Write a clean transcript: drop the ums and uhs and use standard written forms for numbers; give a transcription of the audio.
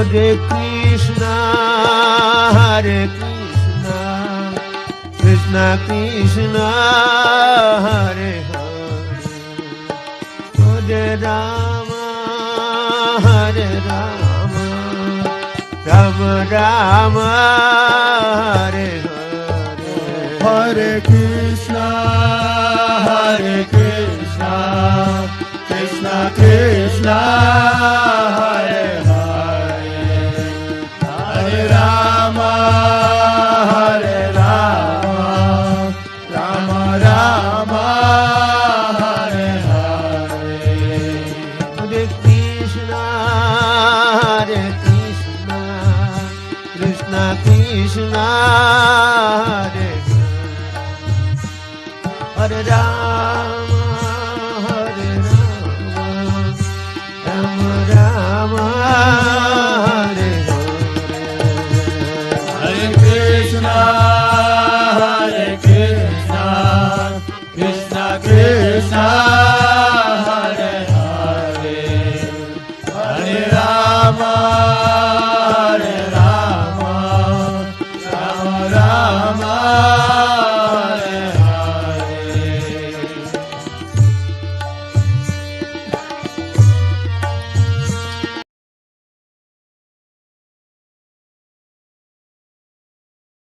Hare Krishna, Hare Krishna, Krishna Krishna, Hare Hare, Hare Rama, Hare Rama, Rama Rama, Hare Hare, Hare Krishna, Hare Krishna, Krishna Krishna, Hare Hare, Hare Rama, Hare Rama, Rama Rama, Hare Hare. Hare Krishna, Hare Krishna, Krishna Krishna, Hare Hare, Hare Rama,